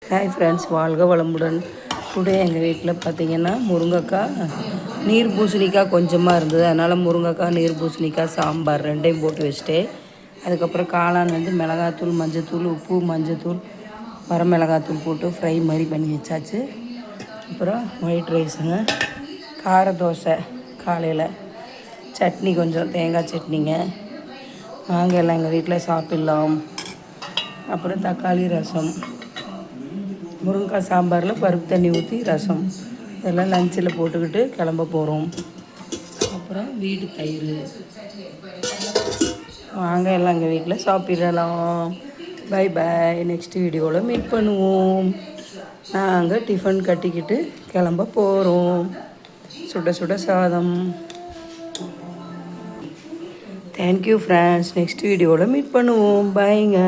Hi friends, வாழ்க வளமுடன். Today எங்கள் வீட்டில் பார்த்திங்கன்னா முருங்கைக்காய், நீர் பூசணிக்காய் கொஞ்சமாக இருந்தது. அதனால் முருங்கைக்காய், நீர் பூசணிக்காய், சாம்பார் ரெண்டையும் போட்டு வச்சுட்டு, அதுக்கப்புறம் காளான் மிளகாத்தூள், மஞ்சத்தூள், உப்பு, மஞ்சத்தூள், வரமிளகாத்தூள் போட்டு ஃப்ரை மாதிரி பண்ணி வச்சாச்சு. அப்புறம் ஒயிட் ரைஸுங்க, கார தோசை காலையில், சட்னி கொஞ்சம் தேங்காய் சட்னிங்க. வாங்க எல்லாம் எங்கள் வீட்டில் சாப்பிட்லாம். அப்புறம் தக்காளி ரசம், முருங்கைக்காய் சாம்பாரில் பருப்பு தண்ணி ஊற்றி ரசம், இதெல்லாம் லஞ்சில் போட்டுக்கிட்டு கிளம்ப போகிறோம். அப்புறம் வீடு தயிர். வாங்க எல்லாம் எங்கள் வீட்டில் சாப்பிடலாம். Bye bye. நெக்ஸ்ட் வீடியோவில் மீட் பண்ணுவோம். நாங்கள் டிஃபன் கட்டிக்கிட்டு கிளம்ப போகிறோம். சுட சுட சாதம். Thank you friends. நெக்ஸ்ட் வீடியோவில் மீட் பண்ணுவோம். பாய்ங்க.